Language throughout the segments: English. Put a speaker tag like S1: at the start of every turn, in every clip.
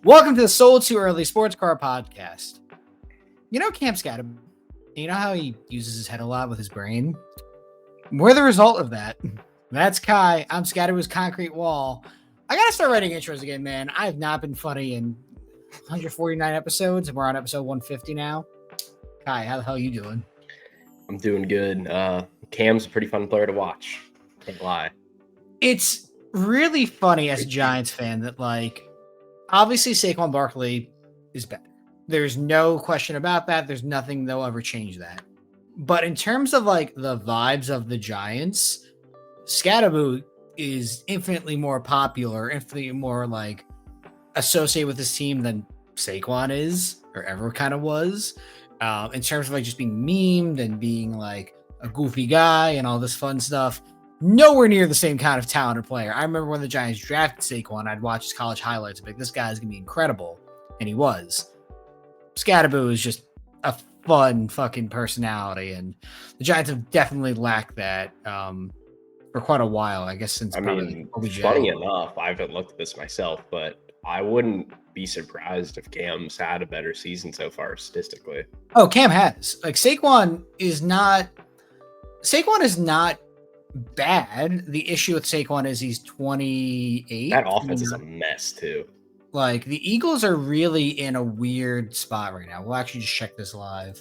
S1: Welcome to the Sold Too Early Sports Car Podcast. You know Cam Scatterby? You know how he uses his head a lot with his brain? We're the result of that. That's Kai. I'm Scatterby's concrete wall. I gotta start writing intros again, man. I have not been funny in 149 episodes, and we're on episode 150 now. Kai, how the hell are you doing?
S2: I'm doing good. Cam's a pretty fun player to watch. Can't lie.
S1: It's really funny as a Giants fan that, obviously Saquon Barkley is better. There's no question about that. There's nothing that'll ever change that. But in terms of the vibes of the Giants, Scatterby is infinitely more popular, infinitely more associated with this team than Saquon is or ever kind of was. In terms of just being memed and being a goofy guy and all this fun stuff. Nowhere near the same kind of talented player. I remember when the Giants drafted Saquon, I'd watch his college highlights. Like, this guy's going to be incredible. And he was. Scatterby is just a fun fucking personality. And the Giants have definitely lacked that for quite a while, I guess, since
S2: funny enough, I haven't looked at this myself, but I wouldn't be surprised if Cam's had a better season so far statistically.
S1: Oh, Cam has. Saquon is not bad. The issue with Saquon is he's 28.
S2: That offense is a mess too.
S1: The Eagles are really in a weird spot right now. We'll actually just check this live.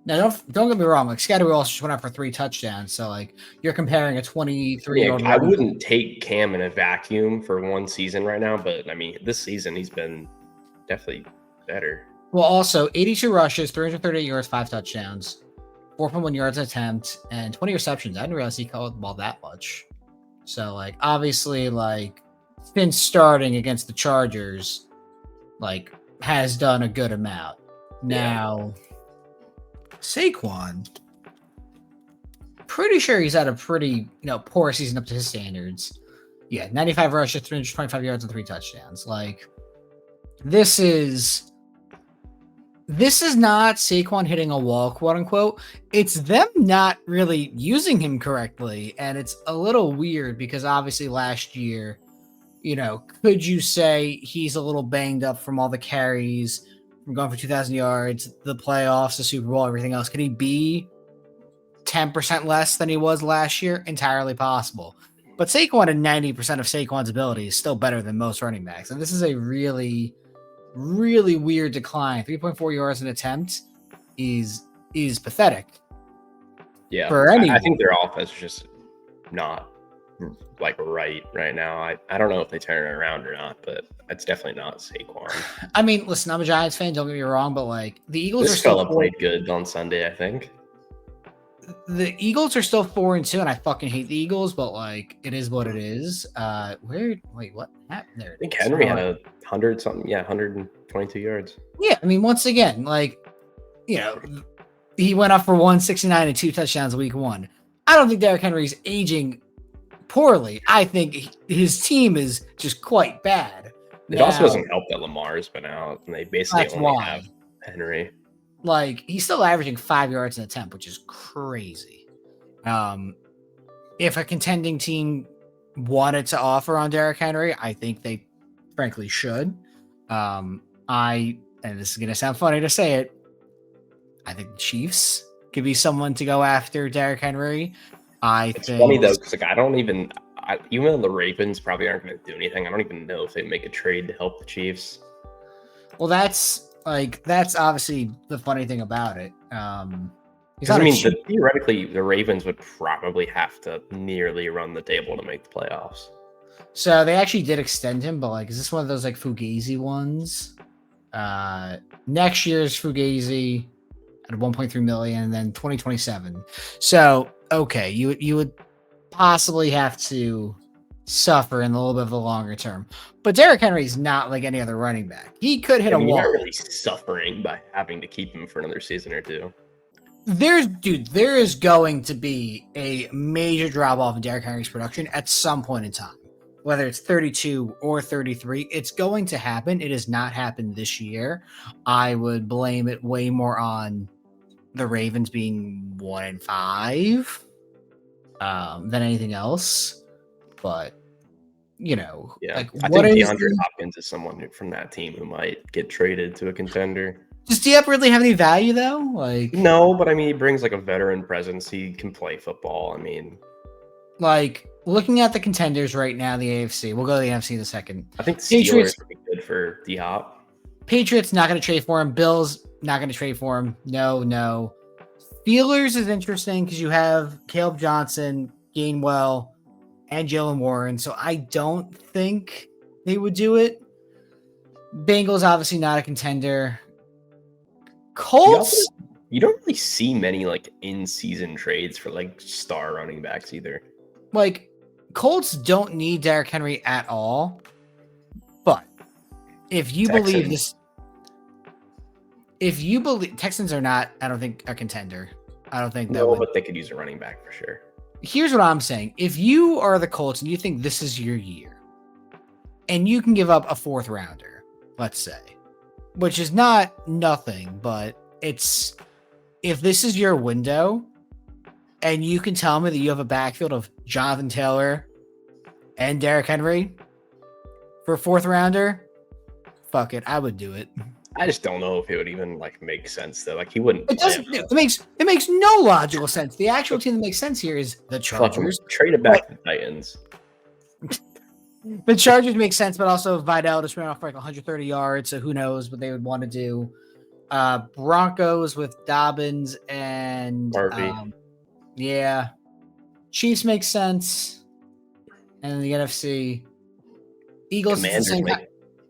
S1: Now don't get me wrong. Scatterby also just went out for 3 touchdowns. So you're comparing a 23-year-old.
S2: I wouldn't take Cam in a vacuum for one season right now, but I mean this season he's been definitely better.
S1: Well, also 82 rushes, 338 yards, 5 touchdowns. 4.1 yards an attempt and 20 receptions. I didn't realize he caught the ball that much. So obviously since starting against the Chargers, has done a good amount. Now Saquon, pretty sure he's had a pretty poor season up to his standards. Yeah, 95 rushes, 325 yards and 3 touchdowns. This is not Saquon hitting a wall, quote unquote. It's them not really using him correctly. And it's a little weird because obviously last year, could you say he's a little banged up from all the carries, from going for 2,000 yards, the playoffs, the Super Bowl, everything else? Could he be 10% less than he was last year? Entirely possible. But Saquon and 90% of Saquon's ability is still better than most running backs. And this is a really weird decline. 3.4 yards an attempt is pathetic.
S2: Yeah,
S1: for anyone.
S2: I think their offense is just not right now. I don't know if they turn it around or not, but it's definitely not Saquon.
S1: I mean, listen, I'm a Giants fan. Don't get me wrong, but the Eagles
S2: are still played good on Sunday. I think
S1: the Eagles are still 4-2, and I fucking hate the Eagles, but it is what it is. What happened there?
S2: I think Henry had 100 something. Yeah, 122 yards.
S1: Yeah, I mean, once again, he went up for 169 and 2 touchdowns week 1. I don't think Derrick Henry's aging poorly. I think his team is just quite bad.
S2: It also doesn't help that Lamar's been out, and they basically only have Henry.
S1: He's still averaging 5 yards an attempt, which is crazy. If a contending team wanted to offer on Derrick Henry, I think they frankly should. And this is going to sound funny to say it, I think the Chiefs could be someone to go after Derrick Henry.
S2: It's funny though, because even though the Ravens probably aren't going to do anything, I don't even know if they make a trade to help the Chiefs.
S1: Well, that's obviously the funny thing about it.
S2: Theoretically, the Ravens would probably have to nearly run the table to make the playoffs.
S1: So they actually did extend him, but is this one of those Fugazi ones? Next year's Fugazi at 1.3 million, and then 2027. So okay, you would possibly have to suffer in a little bit of the longer term. But Derrick Henry's not like any other running back. He could hit a wall.
S2: You're not really suffering by having to keep him for another season or two.
S1: There is going to be a major drop off in Derrick Henry's production at some point in time. Whether it's 32 or 33, it's going to happen. It has not happened this year. I would blame it way more on the Ravens being 1-5 than anything else. But
S2: Yeah,
S1: like
S2: I
S1: what
S2: think
S1: is
S2: DeAndre Hopkins is someone from that team who might get traded to a contender.
S1: does Diep really have any value though? Like,
S2: No, but I mean, he brings like a veteran presence. He can play football. I mean,
S1: looking at the contenders right now, the AFC. We'll go to the NFC in a second.
S2: I think the
S1: Patriots,
S2: Steelers would be good for D Hop.
S1: Patriots not going to trade for him. Bills not going to trade for him. No. Steelers is interesting because you have Caleb Johnson, Gainwell, and Jalen Warren. So I don't think they would do it. Bengals obviously not a contender. Colts.
S2: You don't really see many like in-season trades for like star running backs either.
S1: Like, Colts don't need Derrick Henry at all. But if you believe this, Texans are not, I don't think, a contender. I don't think that
S2: No, but they could use a running back for sure.
S1: Here's what I'm saying. If you are the Colts and you think this is your year, and you can give up a 4th rounder, let's say, which is not nothing, but it's, if this is your window and you can tell me that you have a backfield of Jonathan Taylor and Derrick Henry for a 4th rounder, fuck it, I would do it.
S2: I just don't know if it would even like make sense though. Like he wouldn't.
S1: It doesn't. It makes no logical sense. The actual team that makes sense here is the Chargers.
S2: Trade it back to the Titans.
S1: The Chargers make sense, but also Vidal just ran off for like 130 yards, so who knows what they would want to do. Broncos with Dobbins and
S2: Harvey.
S1: Yeah. Chiefs make sense. And the NFC. Eagles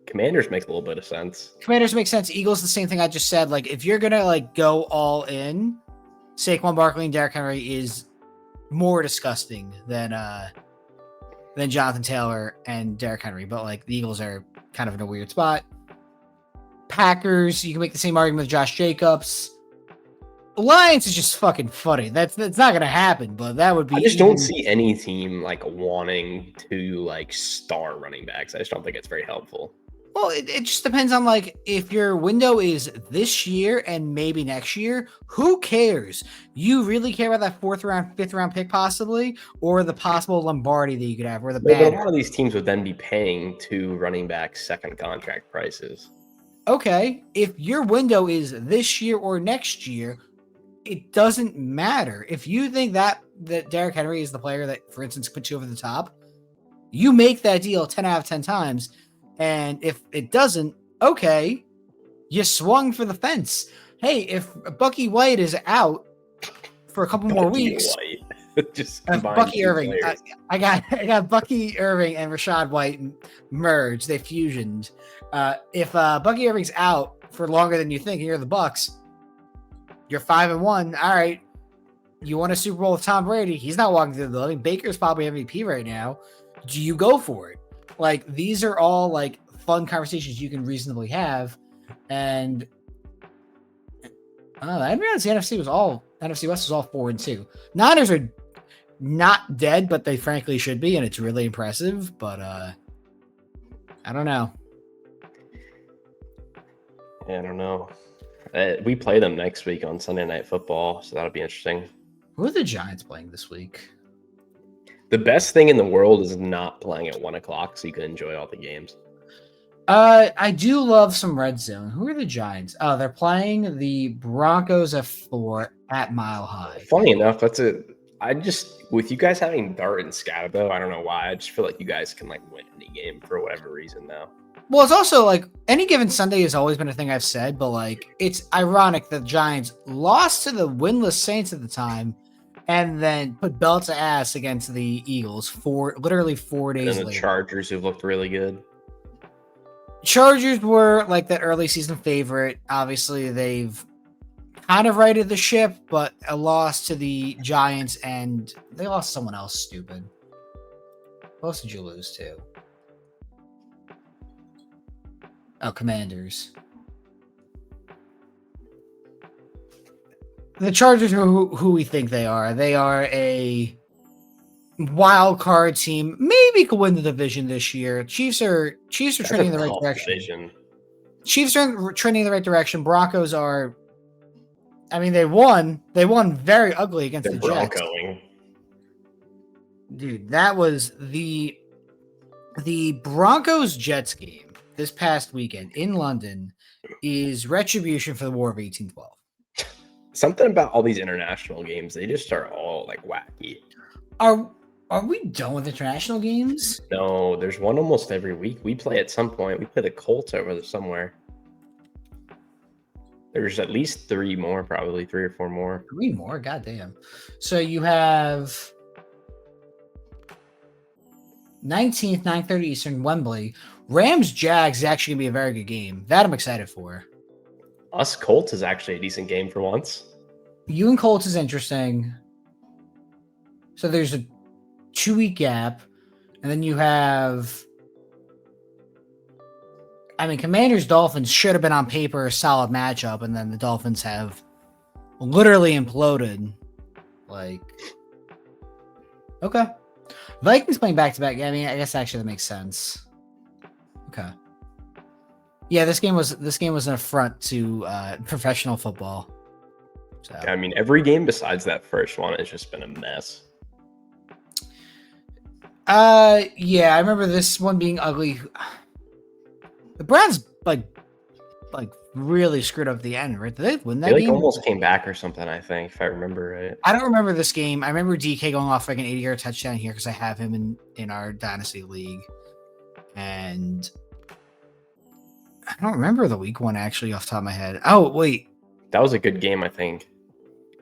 S2: Commanders make a little bit of sense.
S1: Commanders make sense. Eagles, the same thing I just said. Like, if you're gonna like go all in, Saquon Barkley and Derrick Henry is more disgusting than Jonathan Taylor and Derrick Henry. But like the Eagles are kind of in a weird spot. Packers, you can make the same argument with Josh Jacobs. Lions is just fucking funny. That's not gonna happen, but that would be.
S2: I just don't see any team like wanting to like star running backs. I just don't think it's very helpful.
S1: Well, it just depends on like if your window is this year and maybe next year. Who cares? You really care about that 4th round, 5th round pick possibly, or the possible Lombardi that you could have, or the
S2: But a lot of these teams would then be paying 2 running backs second contract prices.
S1: Okay, if your window is this year or next year, it doesn't matter. If you think that Derrick Henry is the player that, for instance, puts you over the top, you make that deal 10 out of 10 times. And if it doesn't, okay, you swung for the fence. Hey, if Bucky White is out for a couple more weeks,
S2: just
S1: Bucky Irving, I got Bucky Irving and Rashad White merged. They fusioned. If Bucky Irving's out for longer than you think, and you're the Bucks, you're 5-1. All right, you won a Super Bowl with Tom Brady. He's not walking through the building. Baker's probably MVP right now. Do you go for it? Like, these are all like fun conversations you can reasonably have. And I realized the NFC West was all 4-2. Niners are not dead, but they frankly should be, and it's really impressive. But I don't know.
S2: Yeah, I don't know. We play them next week on Sunday Night Football, so that'll be interesting.
S1: Who are the Giants playing this week?
S2: The best thing in the world is not playing at 1 o'clock, so you can enjoy all the games.
S1: I do love some red zone. Who are the Giants? Oh, they're playing the Broncos at 4 at Mile High.
S2: Funny enough, with you guys having Dart and Scatter, though, I don't know why. I just feel like you guys can like win any game for whatever reason now.
S1: Well, it's also like any given Sunday has always been a thing I've said, but like it's ironic that the Giants lost to the winless Saints at the time and then put belt to ass against the Eagles literally 4 days later.
S2: And the Chargers, who've looked really good.
S1: Chargers were like that early season favorite. Obviously, they've kind of righted the ship, but a loss to the Giants, and they lost someone else stupid. Who else did you lose to? Oh, Commanders. The Chargers are who we think they are. They are a wild card team. Maybe could win the division this year. Chiefs are trending in the right direction. Chiefs are trending in the right direction. Broncos are. I mean, they won. They won very ugly against the Jets.
S2: Broncoing.
S1: Dude, that was the The Broncos-Jets game this past weekend in London is retribution for the War of 1812.
S2: Something about all these international games, they just are all like wacky.
S1: Are we done with international games?
S2: No, there's one almost every week. We play at some point. We play the Colts over there somewhere. There's at least 3 more, probably 3 or 4 more.
S1: 3 more? Goddamn. So you have 19th, 9:30 Eastern, Wembley. Rams-Jags is actually going to be a very good game. That I'm excited for.
S2: Us Colts is actually a decent game for once.
S1: You and Colts is interesting. So there's a 2-week gap. And then you have... I mean, Commanders-Dolphins should have been on paper a solid matchup, and then the Dolphins have literally imploded. Like, okay. Vikings playing back-to-back. I mean, I guess actually that makes sense. Okay. Yeah, this game was an affront to professional football. So.
S2: I mean, every game besides that first one has just been a mess.
S1: Yeah, I remember this one being ugly. The Browns like really screwed up the end, right? Did they win that
S2: They
S1: game?
S2: almost came back or something, I think, if I remember right.
S1: I don't remember this game. I remember DK going off like an 80-yard touchdown here because I have him in our dynasty league, and I don't remember the week one actually off the top of my head. Oh wait,
S2: that was a good game. I think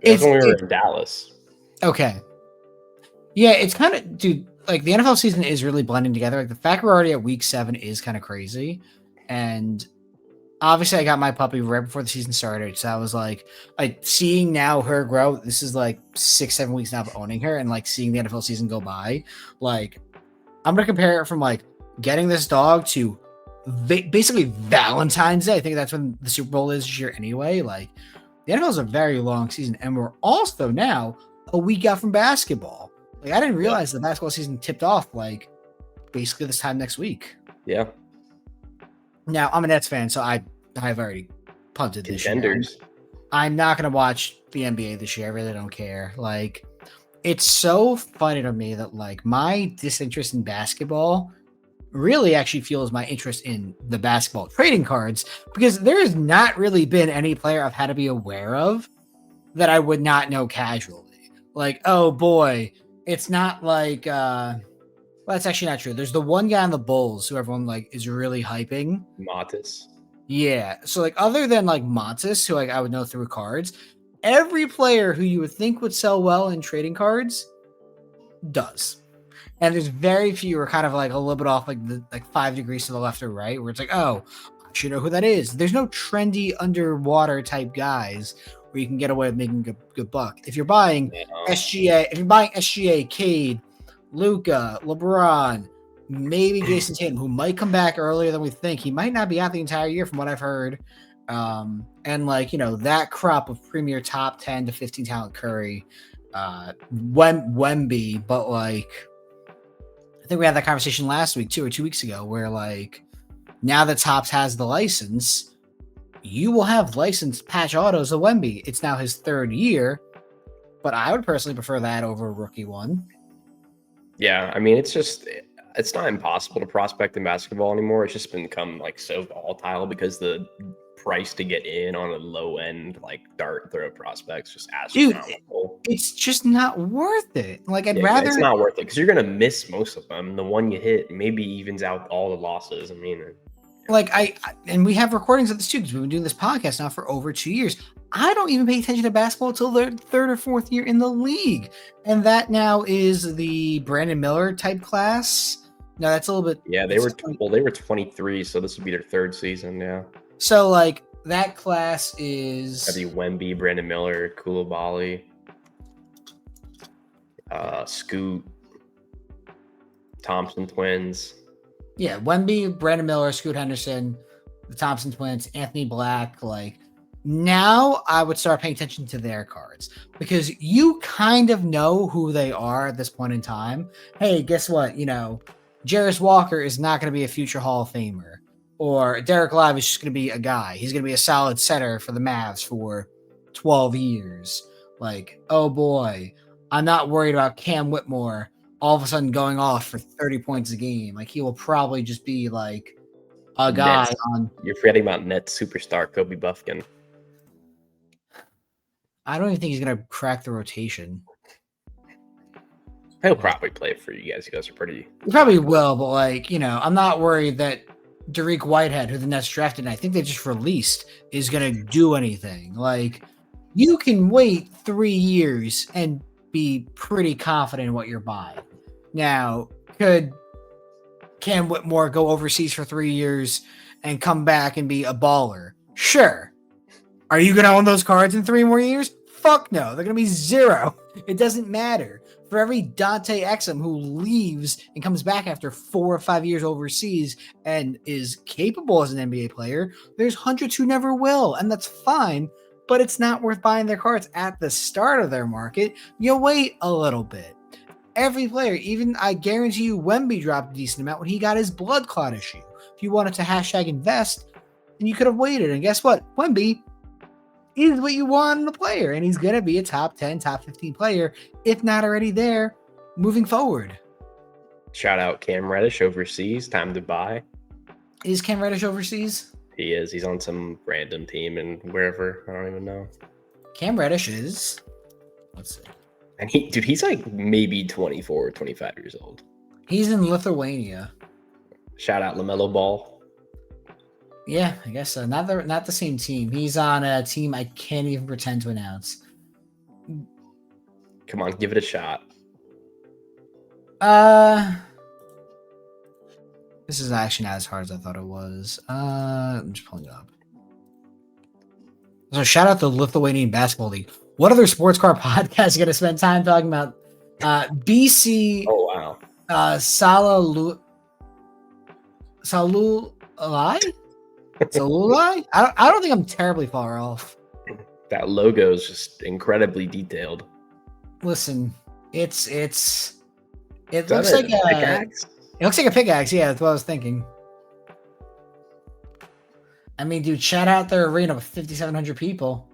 S2: it was when we were in Dallas.
S1: Okay, yeah, it's kind of dude. Like the NFL season is really blending together. Like the fact we're already at week 7 is kind of crazy. And obviously I got my puppy right before the season started. So I was like seeing now her grow. This is like 6-7 weeks now of owning her and like seeing the NFL season go by. Like I'm going to compare it from like getting this dog to basically Valentine's Day. I think that's when the Super Bowl is this year anyway. Like the NFL is a very long season. And we're also now a week out from basketball. Like I didn't realize the basketball season tipped off like basically this time next week.
S2: Yeah.
S1: Now I'm a Nets fan, so I've already punted this year. I'm not gonna watch the NBA this year. I really don't care. Like it's so funny to me that like my disinterest in basketball really actually fuels my interest in the basketball trading cards because there has not really been any player I've had to be aware of that I would not know casually. Like, oh boy. It's not like well, that's actually not true. There's the one guy on the Bulls who everyone like is really hyping.
S2: Montes.
S1: Yeah. So like other than like Montes, who like I would know through cards, every player who you would think would sell well in trading cards does. And there's very few who are kind of like a little bit off like the 5 degrees to the left or right, where it's like, oh, I should know who that is. There's no trendy underwater type guys where you can get away with making a good buck. If you're buying SGA, Cade, Luka, LeBron, maybe Jason Tatum, who might come back earlier than we think. He might not be out the entire year from what I've heard. And like, you know, that crop of premier top 10 to 15 talent Curry, Wemby, but like, I think we had that conversation last week, 2 or 2 weeks ago, where like, now that Topps has the license, you will have licensed patch autos of Wemby. It's now his 3rd year, but I would personally prefer that over a rookie one.
S2: Yeah, I mean, it's not impossible to prospect in basketball anymore. It's just become like so volatile because the price to get in on a low end like dart throw prospects just astronomical.
S1: Dude, it's just not worth it. Like I'd rather
S2: it's not worth it because you're gonna miss most of them. The one you hit maybe evens out all the losses. I mean,
S1: like and we have recordings of this too because we've been doing this podcast now for over 2 years. I don't even pay attention to basketball until their 3rd or 4th year in the league, and that now is the Brandon Miller type class. No, that's a little bit.
S2: Yeah, they were 23, so this would be their 3rd season. Yeah.
S1: So like that class is
S2: that'd be Wemby, Brandon Miller, Koulibaly, Scoot, Thompson twins.
S1: Yeah, Wemby, Brandon Miller, Scoot Henderson, the Thompson twins, Anthony Black. Like now I would start paying attention to their cards because you kind of know who they are at this point in time. Hey, guess what? You know, Jarris Walker is not going to be a future Hall of Famer, or Derek Lively is just going to be a guy. He's going to be a solid setter for the Mavs for 12 years. Like, oh boy, I'm not worried about Cam Whitmore all of a sudden going off for 30 points a game. Like he will probably just be like a guy
S2: Nets.
S1: on.
S2: You're forgetting about Nets superstar Kobe Buffkin.
S1: I don't even think he's gonna crack the rotation.
S2: He'll probably play for you guys. You guys are pretty.
S1: He probably will, but like, I'm not worried that Dariq Whitehead, who the Nets drafted, and I think they just released, is gonna do anything. Like, you can wait 3 years and be pretty confident in what you're buying. Now, could Cam Whitmore go overseas for 3 years and come back and be a baller? Sure. Are you gonna own those cards in 3 more years? Fuck no. They're gonna be 0. It doesn't matter. For every Dante Exum who leaves and comes back after 4 or 5 years overseas and is capable as an NBA player, there's hundreds who never will, and that's fine, but it's not worth buying their cards at the start of their market. You wait a little bit. Every player, even I guarantee you Wemby dropped a decent amount when he got his blood clot issue. If you wanted to hashtag invest, then you could have waited, and guess what? Wemby is what you want in a player, and he's going to be a top 10, top 15 player, if not already there, moving forward.
S2: Shout out Cam Reddish overseas. Time to buy.
S1: Is Cam Reddish overseas?
S2: He is. He's on some random team and wherever. I don't even know.
S1: Cam Reddish is. Let's see.
S2: And he's like maybe 24 or 25 years old.
S1: He's in Lithuania.
S2: Shout out LaMelo Ball.
S1: Yeah, I guess so. Not the same team. He's on a team I can't even pretend to announce.
S2: Come on, give it a shot.
S1: This is actually not as hard as I thought it was. I'm just pulling it up. So shout out to the Lithuanian Basketball League. What other sports car podcast are going to spend time talking about? BC.
S2: Oh wow.
S1: Salulai? Salulai? I don't think I'm terribly far off.
S2: That logo is just incredibly detailed.
S1: Listen, it looks
S2: like
S1: like a pickaxe. It looks like a pickaxe. Yeah, that's what I was thinking. I mean, dude, shout out their arena with 5,700 people.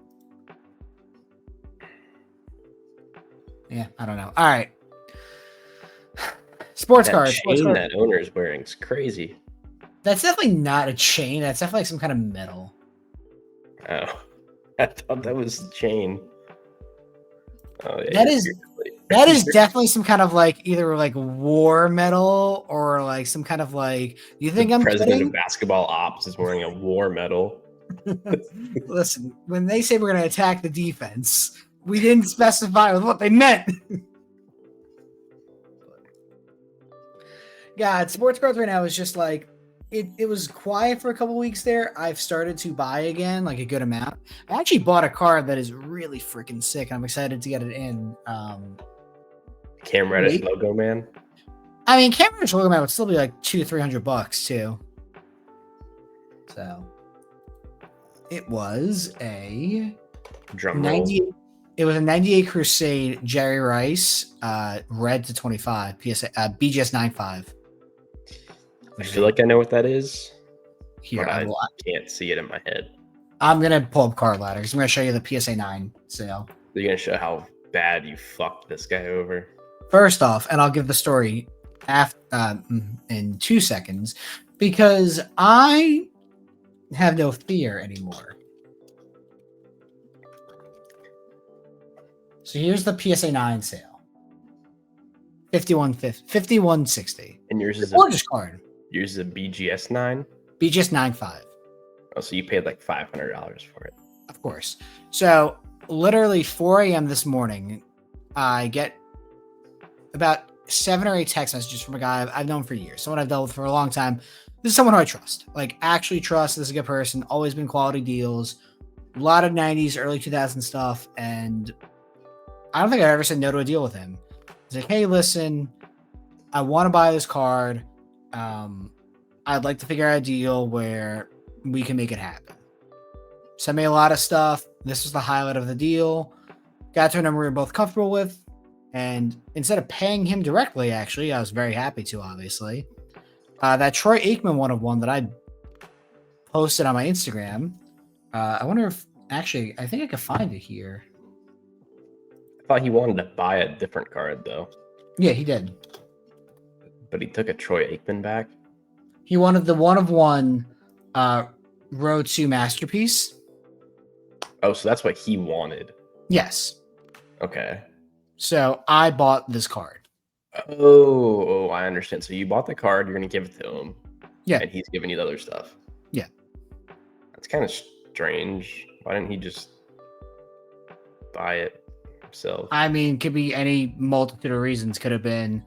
S1: Yeah, I don't know. All right. Sports cars.
S2: Chain that owner's wearing is crazy.
S1: That's definitely not a chain. That's definitely like some kind of metal.
S2: Oh, I thought that was the chain. Oh, yeah,
S1: that is definitely some kind of like either like war medal or like some kind of like. You think I'm
S2: president
S1: kidding?
S2: of basketball ops is wearing a war medal.
S1: Listen, when they say we're going to attack the defense, we didn't specify what they meant. God, sports cards right now is just like it was quiet for a couple weeks there. I've started to buy again, like a good amount. I actually bought a card that is really freaking sick. I'm excited to get it in.
S2: Cam Reddish logo man.
S1: I mean, Cam Reddish logo man would still be like $200-$300 too. So it was a
S2: Drum
S1: 98. It was a 98 Crusade Jerry Rice, red to 25 PSA BGS 95.
S2: I feel like I know what that is.
S1: Here,
S2: I can't see it in my head.
S1: I'm gonna pull up card ladders. I'm gonna show you the PSA 9 sale.
S2: You're gonna show how bad you fucked this guy over.
S1: First off, and I'll give the story in 2 seconds because I have no fear anymore. So here's the PSA 9 sale. 5160.
S2: And yours is
S1: a gorgeous card.
S2: Yours is a BGS 9?
S1: BGS 95.
S2: Oh, so you paid like $500 for it.
S1: Of course. So literally 4 a.m. this morning, I get about 7 or 8 text messages from a guy I've known for years, someone I've dealt with for a long time. This is someone who I trust, like actually trust. This is a good person, always been quality deals, a lot of 90s, early 2000s stuff. And I don't think I ever said no to a deal with him. He's like, hey, listen, I want to buy this card. I'd like to figure out a deal where we can make it happen. Sent me a lot of stuff. This was the highlight of the deal. Got to a number we were both comfortable with. And instead of paying him directly, actually, I was very happy to, obviously. That Troy Aikman 1-of-1 that I posted on my Instagram. I wonder if, actually, I think I could find it here.
S2: I thought he wanted to buy a different card, though.
S1: Yeah, he did.
S2: But he took a Troy Aikman back.
S1: He wanted the 1 of 1 Row 2 masterpiece.
S2: Oh, so that's what he wanted.
S1: Yes.
S2: Okay.
S1: So I bought this card.
S2: Oh, I understand. So you bought the card, you're going to give it to him.
S1: Yeah.
S2: And he's giving you the other stuff.
S1: Yeah.
S2: That's kind of strange. Why didn't he just buy it himself?
S1: I mean, could be any multitude of reasons. Could have been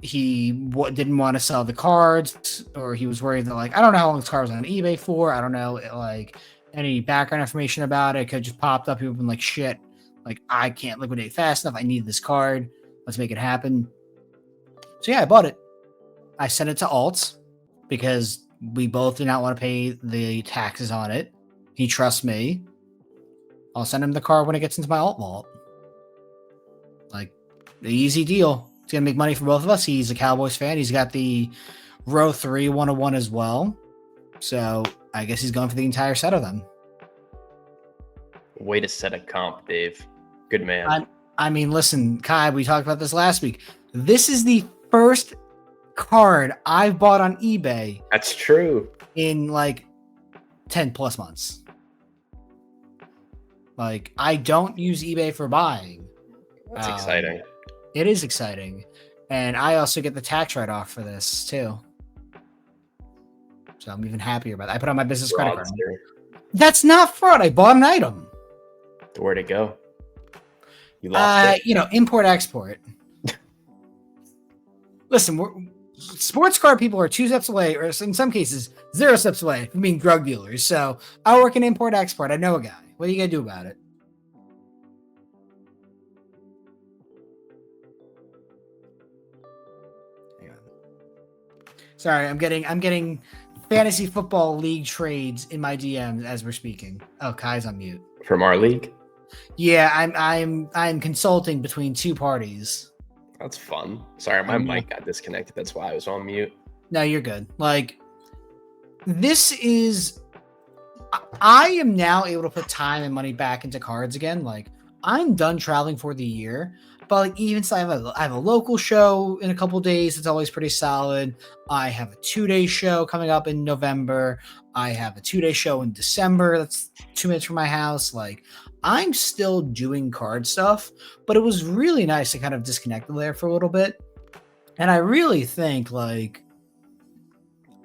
S1: he didn't want to sell the cards, or he was worried that, like, I don't know how long this card was on eBay for. I don't know, like, any background information about it. It could have just popped up. People have been like, shit, like, I can't liquidate fast enough. I need this card. Let's make it happen. So yeah, I bought it. I sent it to Alt because we both did not want to pay the taxes on it. He trusts me. I'll send him the card when it gets into my Alt vault. Like, the easy deal. It's going to make money for both of us. He's a Cowboys fan. He's got the Row 3 101 as well. So I guess he's going for the entire set of them.
S2: Way to set a comp, Dave. Good man.
S1: I mean, listen, Kai, we talked about this last week. This is the first card I've bought on eBay.
S2: That's true.
S1: In like 10 plus months. Like, I don't use eBay for buying.
S2: That's exciting.
S1: It is exciting. And I also get the tax write-off for this too. So I'm even happier about that. I put on my business credit card. That's not fraud. I bought an item.
S2: Where'd it go? You lost it?
S1: Import export. Listen, sports card people are 2 steps away, or in some cases 0 steps away from being drug dealers. So I work in import export. I know a guy. What are you gonna do about it? Sorry, I'm getting fantasy football league trades in my DMs as we're speaking. Oh, Kai's on mute.
S2: From our league?
S1: Yeah, I'm consulting between 2 parties.
S2: That's fun. Sorry, my mic got disconnected. That's why I was on mute.
S1: No, you're good. Like, this is... I am now able to put time and money back into cards again. Like, I'm done traveling for the year. But like, even so, I have a local show in a couple days. It's always pretty solid. I have a 2-day show coming up in November. I have a 2-day show in December. That's 2 minutes from my house. Like, I'm still doing card stuff, but it was really nice to kind of disconnect there for a little bit. And I really think, like,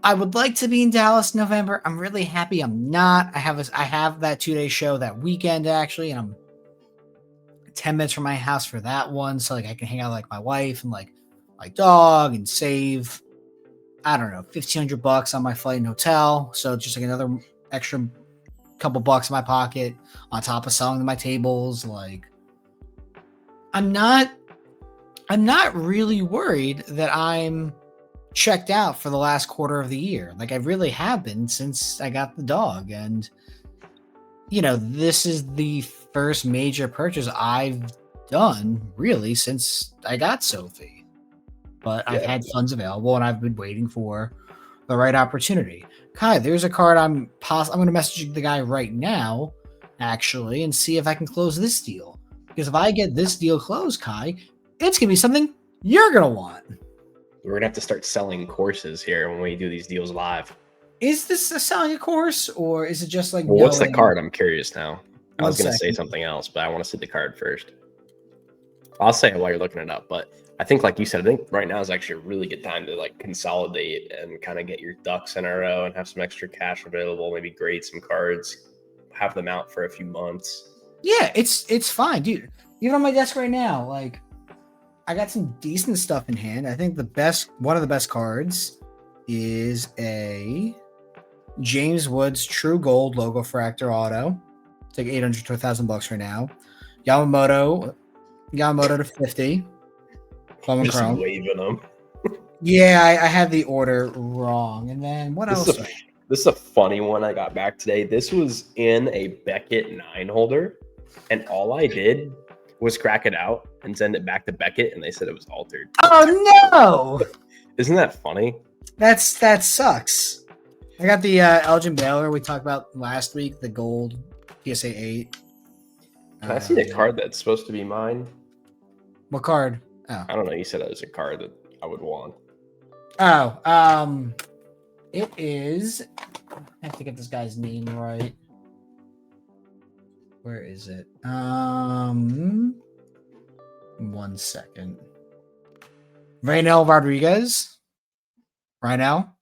S1: I would like to be in Dallas in November. I'm really happy I'm not. I have that 2-day show that weekend actually, and I'm 10 minutes from my house for that one, so like I can hang out with, like, my wife and like my dog and save, I don't know, $1,500 on my flight and hotel. So just like another extra couple bucks in my pocket on top of selling my tables. Like, I'm not really worried that I'm checked out for the last quarter of the year. Like, I really have been since I got the dog. And this is the first major purchase I've done really since I got Sophie. But I've had funds available and I've been waiting for the right opportunity. Kai, there's a card I'm going to message the guy right now, actually, and see if I can close this deal. Because if I get this deal closed, Kai, it's going to be something you're going to want.
S2: We're going to have to start selling courses here when we do these deals live.
S1: Is this selling a course, or is it just like...
S2: Well, what's the card? I'm curious now. I was going to say
S1: second.
S2: something else, but I want to see the card first. I'll say it while you're looking it up, but I think, like you said, I think right now is actually a really good time to like consolidate and kind of get your ducks in a row and have some extra cash available, maybe grade some cards, have them out for a few months.
S1: Yeah, it's fine, dude. Even on my desk right now, like, I got some decent stuff in hand. I think one of the best cards is a James Woods True Gold Logo Fractor Auto. It's like $800 to $1,000 right now. Yamamoto to 50.
S2: Just Chrome. Waving them.
S1: Yeah, I had the order wrong. And then what else?
S2: This is a funny one I got back today. This was in a Beckett 9 holder, and all I did was crack it out and send it back to Beckett, and they said it was altered.
S1: Oh no!
S2: Isn't that funny?
S1: That sucks. I got the Elgin Baylor we talked about last week, the gold PSA 8.
S2: Can I see the card that's supposed to be mine?
S1: What card? Oh.
S2: I don't know. You said it was a card that I would want.
S1: Oh, it is. I have to get this guy's name right. Where is it? 1 second. Raynel Rodriguez. Raynel.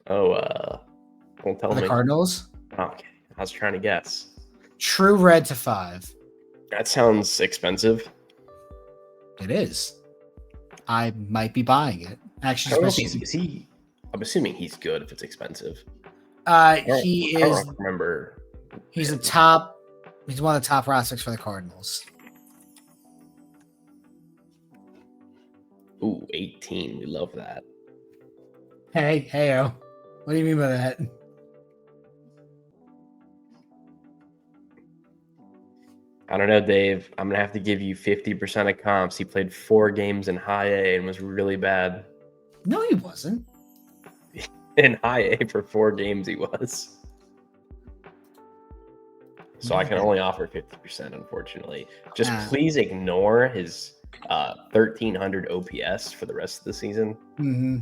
S2: Oh, don't tell
S1: The
S2: me.
S1: Cardinals.
S2: Okay, I was trying to guess.
S1: True red to 5.
S2: That sounds expensive.
S1: It is. I might be buying it. Actually,
S2: I don't know if is he? I'm assuming he's good if it's expensive.
S1: he
S2: I
S1: is.
S2: don't remember.
S1: He's a top. He's one of the top prospects for the Cardinals.
S2: Ooh, 18. We love that.
S1: Hey, what do you mean by that?
S2: I don't know, Dave. I'm gonna have to give you 50% of comps. He played 4 games in high A and was really bad.
S1: No, he wasn't.
S2: In high A for 4 games, he was. So I can only offer 50%, unfortunately. Just please ignore his 1,300 OPS for the rest of the season.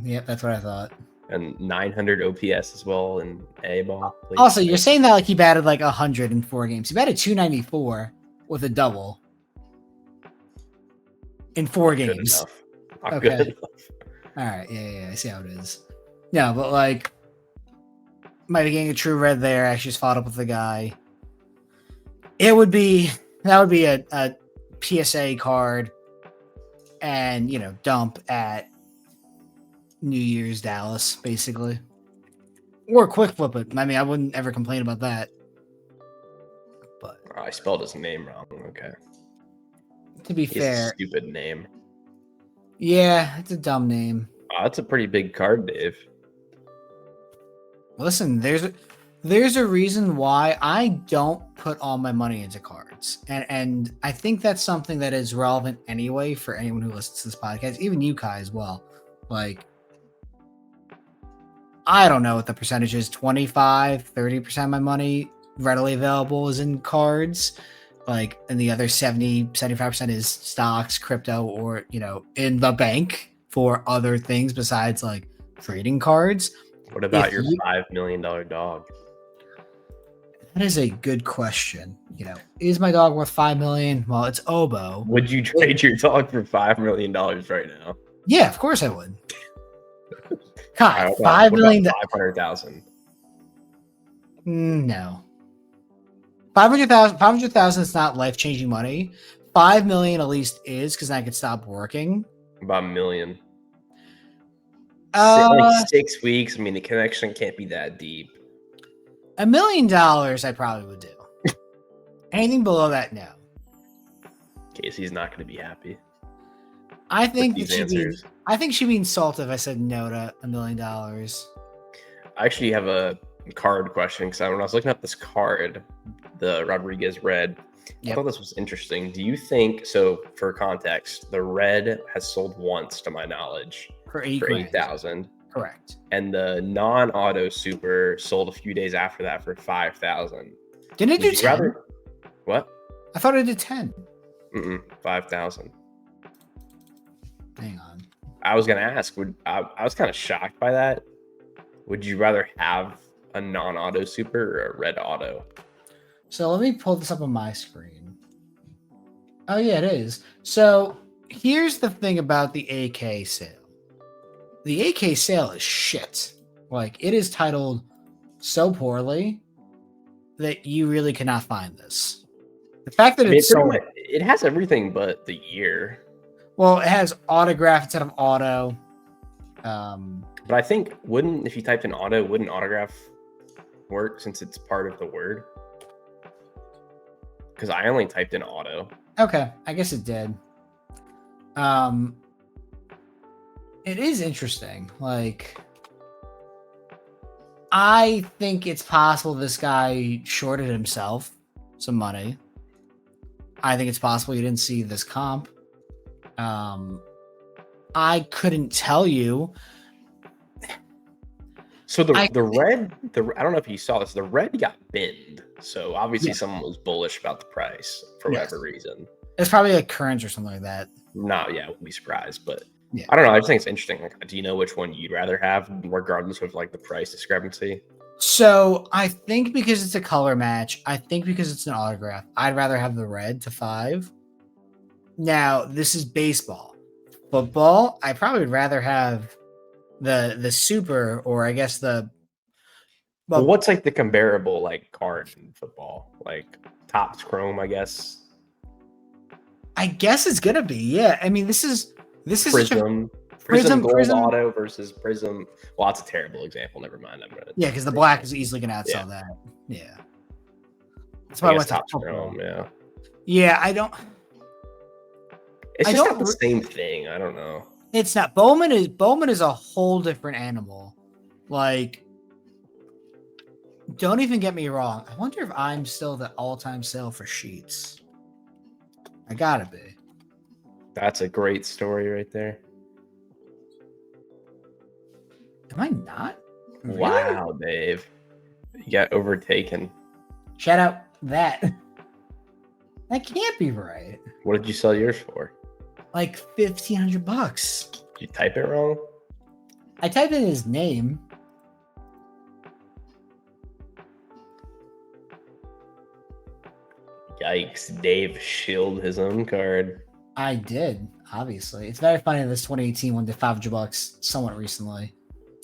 S1: Yep, that's what I thought.
S2: And 900 OPS as well in A ball. Please.
S1: Also, you're saying that like he batted like 100 in 4 games. He batted 294 with a double in 4 games.
S2: Not good enough.
S1: All right, yeah, I see how it is. No, but like, might be getting a true red there. I just followed up with the guy. That would be a PSA card, and dump at New Year's Dallas, basically, or quick flip it. I mean, I wouldn't ever complain about that. But
S2: I spelled his name wrong. Okay.
S1: To be fair,
S2: a stupid name.
S1: Yeah, it's a dumb name.
S2: That's a pretty big card, Dave.
S1: Listen, there's a reason why I don't put all my money into cards. And I think that's something that is relevant anyway for anyone who listens to this podcast, even you, Kai, as well. Like, I don't know what the percentage is, 25, 30% of my money readily available is in cards. Like, and the other 70, 75% is stocks, crypto, or, in the bank for other things besides like trading cards.
S2: What about your $5 million dog?
S1: That is a good question. Is my dog worth $5 million? Well, it's Obo.
S2: Would you trade your dog for $5 million right now?
S1: Yeah, of course I would. Kai,
S2: $5 million. 500,000.
S1: No. 500,000 is not life-changing money. 5 million at least is, because I could stop working.
S2: About $1 million. Like 6 weeks. I mean, the connection can't be that deep.
S1: $1 million, I probably would do. Anything below that, no.
S2: Casey's not going to be happy.
S1: I think she'd be insulted if I said no to $1 million. I
S2: actually have a card question because when I was looking at this card, the Rodriguez red, I thought this was interesting. Do you think so? For context, the red has sold once, to my knowledge,
S1: for 8,000.
S2: Correct. And the non-auto super sold a few days after that for 5,000.
S1: Didn't it do 10?
S2: What?
S1: I thought it did 10.
S2: 5,000.
S1: Hang on.
S2: I was gonna ask. I was kind of shocked by that. Would you rather have a non-auto super or a red auto?
S1: So let me pull this up on my screen. Oh yeah, it is. So here's the thing about the AK sale. The AK sale is shit. Like, it is titled so poorly that you really cannot find this. The fact that
S2: it has everything but the year.
S1: Well, it has autograph instead of auto.
S2: But I think if you typed in auto, wouldn't autograph work since it's part of the word? Because I only typed in auto.
S1: Okay, I guess it did. It is interesting. Like, I think it's possible this guy shorted himself some money. I think it's possible you didn't see this comp. I couldn't tell you.
S2: So the red, I don't know if you saw this, the red got binned. So obviously someone was bullish about the price for whatever reason.
S1: It's probably like currents or something like that.
S2: Wouldn't be surprised, but
S1: Yeah.
S2: I don't know. I just think it's interesting. Like, do you know which one you'd rather have, regardless of like the price discrepancy?
S1: So I think because it's a color match, I think because it's an autograph, I'd rather have the red to 5. Now, this is baseball. Football, I probably would rather have the super, or I guess
S2: Well,
S1: well,
S2: what's like the comparable like card in football? Like Topps Chrome, I guess.
S1: I guess it's gonna be, yeah. I mean, this is such a
S2: Prism Gold
S1: prism.
S2: Auto versus Prism. Well, that's a terrible example. Never mind. I'm gonna.
S1: Yeah, because the black is easily gonna outsell that. Yeah. That's why
S2: I
S1: I
S2: guess
S1: went to
S2: Topps
S1: football.
S2: Chrome. Yeah.
S1: Yeah, I don't.
S2: It's
S1: I
S2: just not
S1: don't.
S2: the same thing. I don't know.
S1: It's not. Bowman is a whole different animal. Like, don't even get me wrong. I wonder if I'm still the all-time sale for Sheets. I gotta be.
S2: That's a great story right there.
S1: Am I not? Really?
S2: Wow, Dave. You got overtaken.
S1: Shout out that. That can't be right.
S2: What did you sell yours for?
S1: Like $1,500.
S2: Did you type it wrong?
S1: I typed in his name.
S2: Yikes. Dave shilled his own card.
S1: I did, obviously. It's very funny this 2018 one did $500 somewhat recently.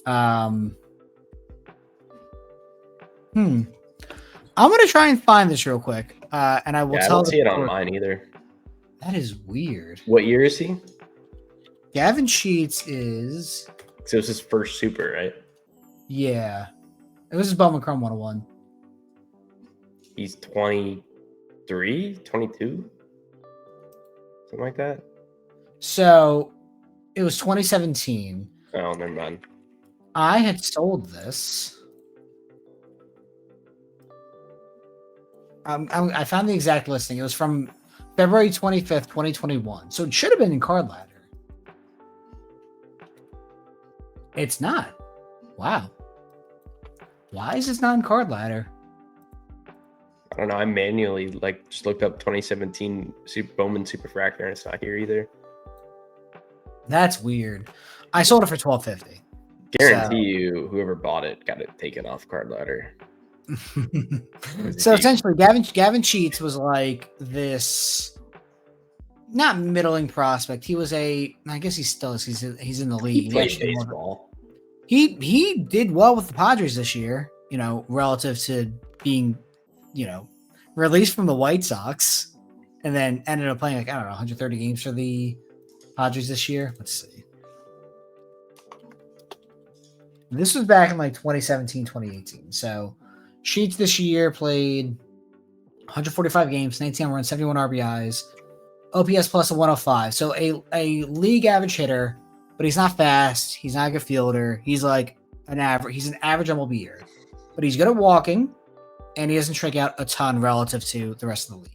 S1: I'm gonna try and find this real quick. And I will
S2: I
S1: tell
S2: don't see it on mine either.
S1: That is weird.
S2: What year is he?
S1: Gavin Sheets is
S2: So it was his first super, right?
S1: yeah. It was his Bowman Chrome 101.
S2: He's 23, 22? Something like that.
S1: So it was 2017.
S2: Oh, never mind.
S1: I had sold this. I found the exact listing. It was from February 25th, 2021. So it should have been in Card Ladder. It's not. Wow. Why is this not in Card Ladder?
S2: I don't know. I manually just looked up 2017 Bowman Superfractor and it's not here either.
S1: That's weird. I sold it for $1,250.
S2: Guarantee you, whoever bought it got it taken off Card Ladder.
S1: So essentially, Gavin Sheets was like this, not middling prospect. He was I guess he still is. He's in the league.
S2: He played baseball.
S1: He did well with the Padres this year. Relative to being, released from the White Sox, and then ended up playing 130 games for the Padres this year. Let's see. This was back in 2017, 2018. So Sheets this year played 145 games, 19 runs, 71 RBIs, OPS plus a 105. So a league average hitter, but he's not fast. He's not a good fielder. He's like an average. He's an average MLBer, but he's good at walking, and he doesn't strike out a ton relative to the rest of the league.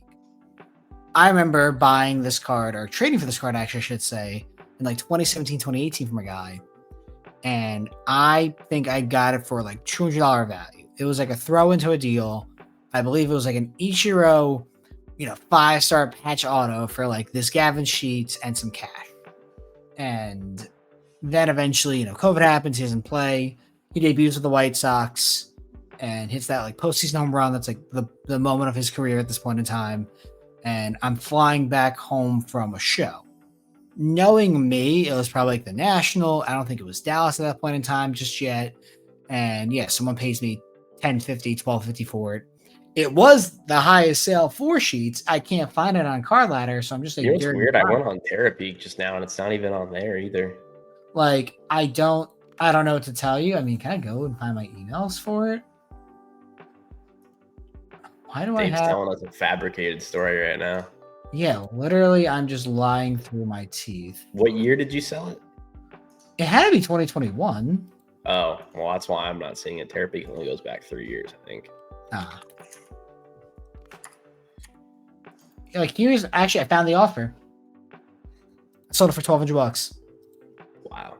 S1: I remember buying this card, or trading for this card, actually, I should say, in 2017, 2018 from a guy. And I think I got it for $200 value. It was a throw into a deal. I believe it was an Ichiro, 5-star patch auto for this Gavin Sheets and some cash. And then eventually, COVID happens. He doesn't play. He debuts with the White Sox and hits that postseason home run. That's the moment of his career at this point in time. And I'm flying back home from a show. Knowing me, it was probably the National. I don't think it was Dallas at that point in time just yet. And yeah, someone pays me $10.50, $12.50 for it. It was the highest sale for Sheets. I can't find it on Card Ladder, so I'm just
S2: You know what's weird? I went on Therapy just now, and it's not even on there either.
S1: I don't know what to tell you. I mean, can I go and find my emails for it? Why do
S2: Dave's
S1: I have?
S2: telling us a fabricated story right now.
S1: Yeah, literally, I'm just lying through my teeth.
S2: What year did you sell it?
S1: It had to be 2021.
S2: Oh, well, that's why I'm not seeing it. Therapy only goes back 3 years, I think.
S1: Here's actually, I found the offer. I sold it for $1,200.
S2: Wow,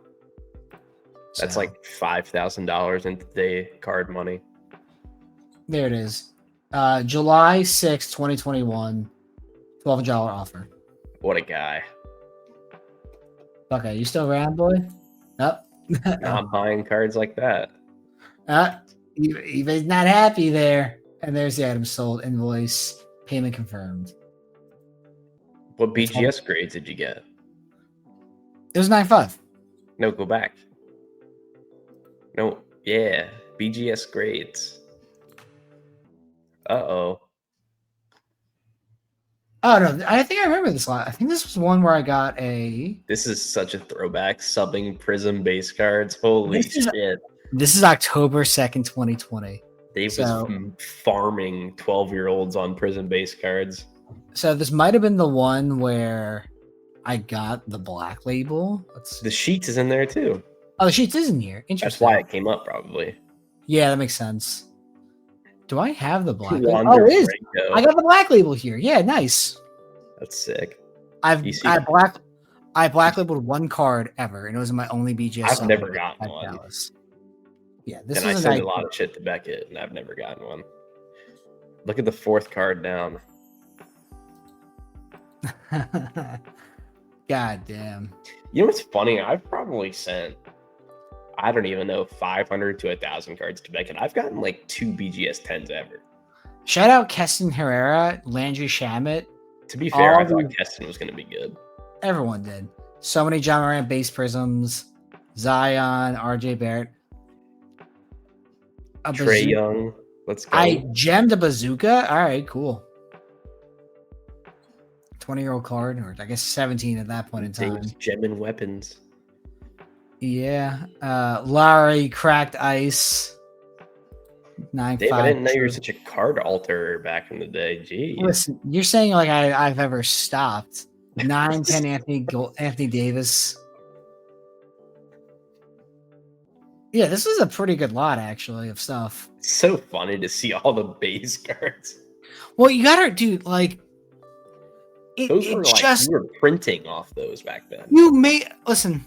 S2: that's $5,000 in today card money.
S1: There it is. July 6th, 2021. $1,200 offer.
S2: What a guy.
S1: Okay, you still around, boy? Up.
S2: Now I'm buying cards like that.
S1: eBay's not happy there. And there's the item sold invoice payment confirmed.
S2: What BGS grades did you get?
S1: It was 9.5.
S2: No, go back. No, yeah, BGS grades. Uh-oh.
S1: Oh no, I think I remember this lot. I think this was one where I got a.
S2: This is such a throwback. Subbing Prism base cards. Holy shit.
S1: This is October 2nd, 2020.
S2: Dave was farming 12-year-olds on Prism base cards.
S1: So this might have been the one where I got the black label.
S2: The Sheets is in there too.
S1: Oh, the Sheets is in here. Interesting.
S2: That's why it came up, probably.
S1: Yeah, that makes sense. Do I have the black
S2: label? Oh, it is.
S1: I got the black label here. Yeah, nice.
S2: That's sick.
S1: I black labeled one card ever, and it was my only BGS.
S2: I've never gotten one.
S1: Dallas. Yeah, this
S2: and I send a lot of shit to Beckett, and I've never gotten one. Look at the fourth card down.
S1: God damn.
S2: You know what's funny? I've probably sent, I don't even know, 500 to 1,000 cards to Beckett. I've gotten like 2 BGS 10s ever.
S1: Shout out Keston Herrera, Landry Shamet.
S2: To be fair, I thought Keston was going to be good.
S1: Everyone did. So many John Morant base prisms, Zion, RJ Barrett.
S2: Trae Young. Let's go.
S1: I gemmed a bazooka. All right, cool. 20-year-old card, or I guess 17 at that point in time.
S2: Gemming weapons.
S1: Yeah. Larry cracked ice. 9.5.
S2: Dave, I didn't know you were such a card alterer back in the day. Jeez.
S1: Listen, you're saying like I've ever stopped. 9-10 Anthony Davis. Yeah, this is a pretty good lot actually of stuff.
S2: It's so funny to see all the base cards.
S1: Well, you gotta do like
S2: those were like you were printing off those back then.
S1: You may listen.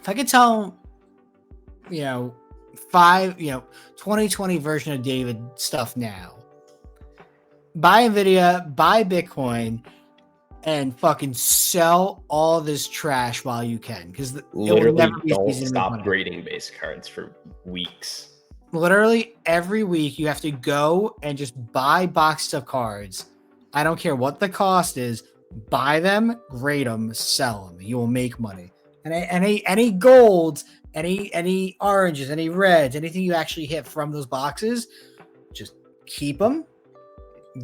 S1: If I could tell, 2020 version of David stuff now. Buy Nvidia, buy Bitcoin, and fucking sell all this trash while you can, because
S2: literally don't stop grading base cards for weeks.
S1: Literally every week you have to go and just buy boxes of cards. I don't care what the cost is. Buy them, grade them, sell them. You will make money. And any golds, any oranges, any reds, anything you actually hit from those boxes, just keep them,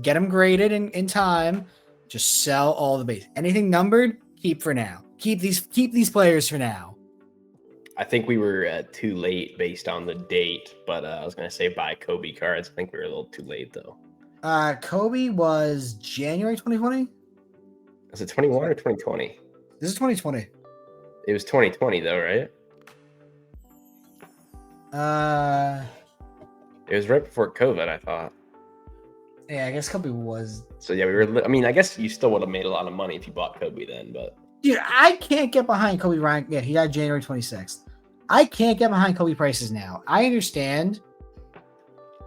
S1: get them graded in time. Just sell all the base. Anything numbered, keep for now. Keep these players for now.
S2: I think we were too late based on the date, but I was gonna say buy Kobe cards. I think we were a little too late though.
S1: Kobe was January 2020.
S2: Was it 21 or 2020?
S1: This is 2020.
S2: It was 2020 though, right? It was right before COVID, I thought.
S1: Yeah, I guess Kobe was.
S2: So yeah, we were. I mean, I guess you still would have made a lot of money if you bought Kobe then, but.
S1: Dude, I can't get behind Kobe Bryant. Yeah, he died January 26th. I can't get behind Kobe prices now. I understand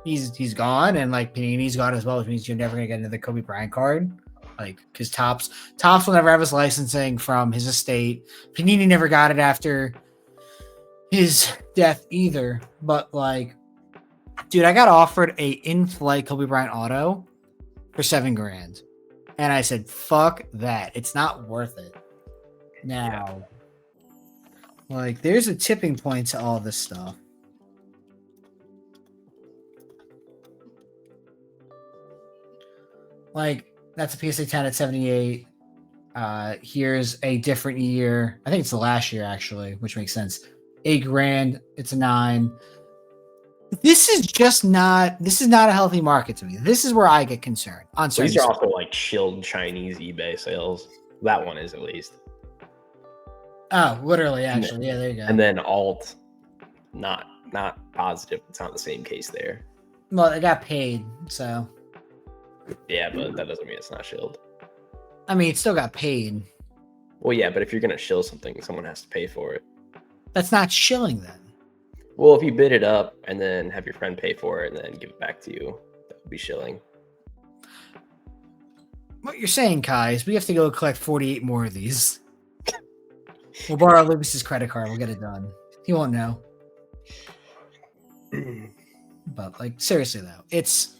S1: he's gone, and like Panini's gone as well, which means you're never gonna get another Kobe Bryant card. Like, because Topps will never have his licensing from his estate. Panini never got it after his death either. But like, dude, I got offered a in-flight Kobe Bryant auto for $7,000, and I said, "Fuck that! It's not worth it." Now, like, there's a tipping point to all this stuff. Like, that's a PSA 10 at 78. Here's a different year. I think it's the last year, actually, which makes sense. $8,000. It's a 9. This is not a healthy market to me. This is where I get concerned.
S2: These are also like chilled Chinese eBay sales. That one is at least.
S1: Oh, literally, actually. Yeah, there you go.
S2: And then alt, not positive. It's not the same case there.
S1: Well, it got paid, so.
S2: Yeah, but that doesn't mean it's not shilled.
S1: I mean, it still got paid.
S2: Well, yeah, but if you're going to shill something, someone has to pay for it.
S1: That's not shilling then.
S2: Well, if you bid it up and then have your friend pay for it and then give it back to you, that would be shilling.
S1: What you're saying, Kai, is we have to go collect 48 more of these. We'll borrow Lucas's credit card. We'll get it done. He won't know. But like seriously though, it's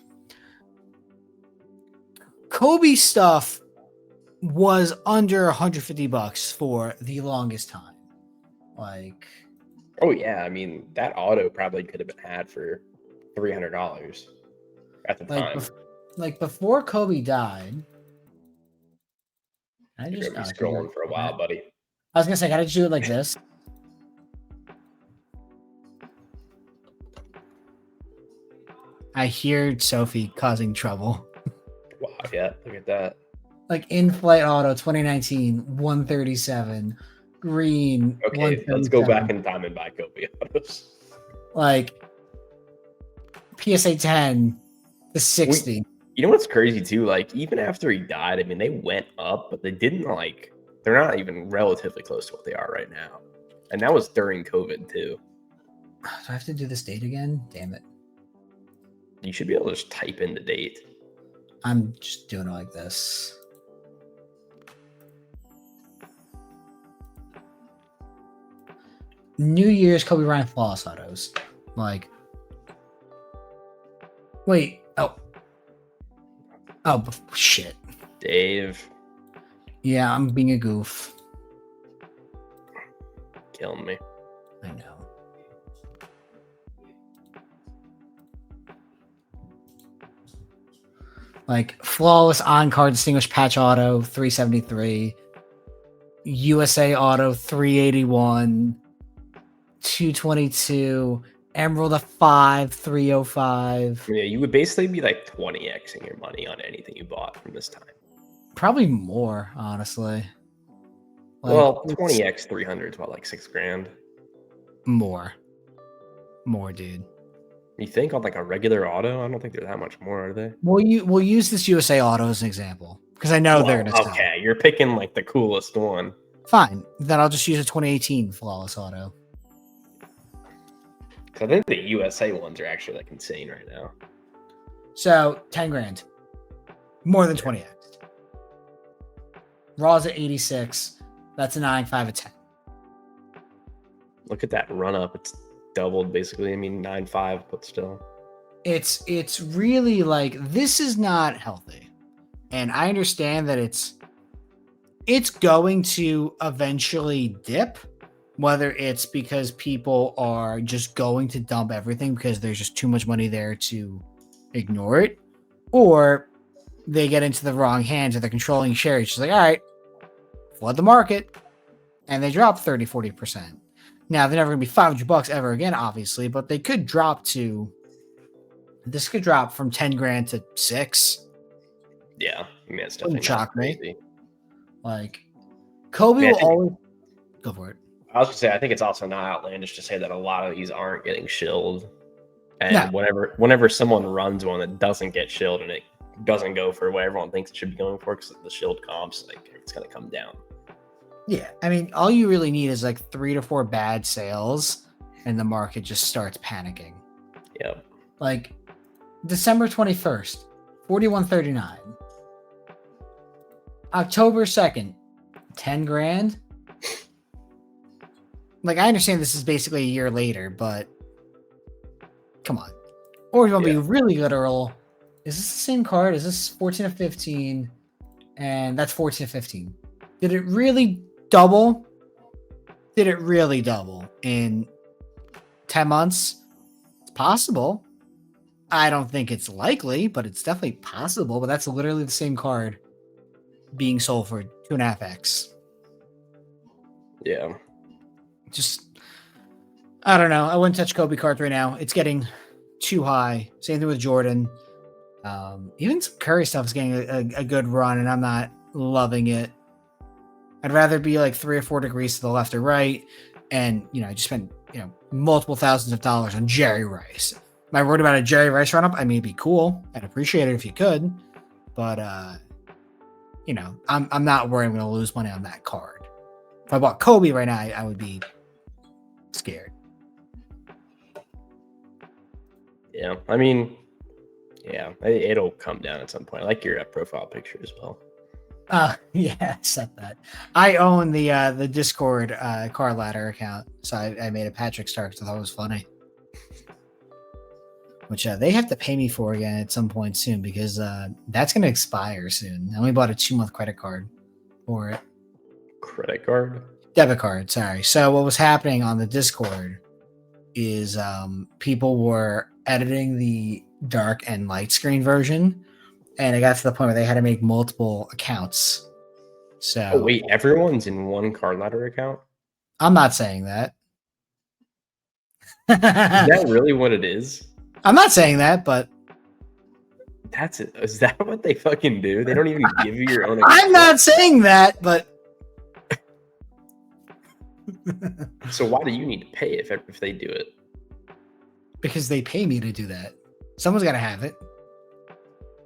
S1: Kobe stuff was under $150 for the longest time. Like,
S2: Oh yeah, I mean that auto probably could have been had for $300 at the
S1: like,
S2: time.
S1: like before Kobe died. I
S2: You're
S1: just
S2: gonna be
S1: I can do it
S2: scrolling for a
S1: like that.
S2: while, buddy.
S1: I was gonna say, gotta do it like this. I hear Sophie causing trouble.
S2: Wow, yeah, look at that.
S1: Like in-flight auto 2019, 137. Green,
S2: Okay, let's go
S1: 137.
S2: back in time and buy Kobe autos.
S1: Like PSA 10 to 60.
S2: You know what's crazy too? Like even after he died, I mean they went up, but they didn't like they're not even relatively close to what they are right now. And that was during COVID too.
S1: Do I have to do this date again? Damn it.
S2: You should be able to just type in the date.
S1: I'm just doing it like this. New Year's Kobe Bryant flawless autos. Like, wait. Oh, shit.
S2: Dave.
S1: Yeah, I'm being a goof.
S2: Killing me.
S1: I know. Like, flawless on-card distinguished patch auto, 373. USA auto, 381. 222. Emerald of 5, 305.
S2: Yeah, you would basically be like 20xing your money on anything you bought from this time.
S1: Probably more, honestly. Like,
S2: well, 20x 300 is about like $6,000.
S1: More, dude.
S2: You think on like a regular auto? I don't think they're that much more, are they?
S1: We'll use this USA auto as an example because I know they're gonna sell.
S2: Okay, you're picking like the coolest one.
S1: Fine, then I'll just use a 2018 flawless auto.
S2: I think the USA ones are actually like insane right now.
S1: So 10 grand, more than 20x. Raw's at 86. That's a 9, 5, a 10.
S2: Look at that run up. It's doubled basically. I mean 9.5, but still.
S1: It's really like this is not healthy, and I understand that it's going to eventually dip. Whether it's because people are just going to dump everything because there's just too much money there to ignore it, or they get into the wrong hands or they're controlling shares. It's just like, all right, flood the market, and they drop 30, 40%. Now, they're never going to be $500 ever again, obviously, but they could drop this could drop from 10 grand to 6.
S2: Yeah, I mean, it's definitely
S1: Shock
S2: crazy.
S1: me. Like, Kobe will always go for it.
S2: I was gonna say, I think it's also not outlandish to say that a lot of these aren't getting shilled, and whenever someone runs one that doesn't get shilled and it doesn't go for what everyone thinks it should be going for, because the shield comps, like it's gonna come down.
S1: Yeah, I mean, all you really need is like 3 to 4 bad sales, and the market just starts panicking.
S2: Yep.
S1: Like December 21st, 41.39. October 2nd, 10 grand. Like, I understand this is basically a year later, but come on. Or if you want to be really literal, is this the same card? Is this 14 of 15? And that's 14 of 15. Did it really double? Did it really double in 10 months? It's possible. I don't think it's likely, but it's definitely possible. But that's literally the same card being sold for 2.5x.
S2: Yeah.
S1: Just, I don't know. I wouldn't touch Kobe cards right now. It's getting too high. Same thing with Jordan. Even some Curry stuff is getting a good run, and I'm not loving it. I'd rather be like 3 or 4 degrees to the left or right, and I just spent multiple thousands of dollars on Jerry Rice. Am I worried about a Jerry Rice run up? I mean, it'd be cool. I'd appreciate it if you could, but I'm not worried I'm going to lose money on that card. If I bought Kobe right now, I would be scared.
S2: Yeah, I mean, yeah, it'll come down at some point. I like your profile picture as well.
S1: Yeah, I said that. I own the Discord car ladder account, so I made a Patrick Star because I thought it was funny. Which they have to pay me for again at some point soon because that's going to expire soon. I only bought a 2-month credit card for it.
S2: Credit card?
S1: Debit card, sorry. So what was happening on the Discord is people were editing the dark and light screen version, and it got to the point where they had to make multiple accounts. So
S2: Oh wait, everyone's in one card ladder account?
S1: I'm not saying that.
S2: Is that really what it is?
S1: I'm not saying that, but
S2: That's it. Is that what they fucking do? They don't even give you your own account.
S1: I'm not saying that, but
S2: So why do you need to pay if they do it?
S1: because they pay me to do that. Someone's got to have it.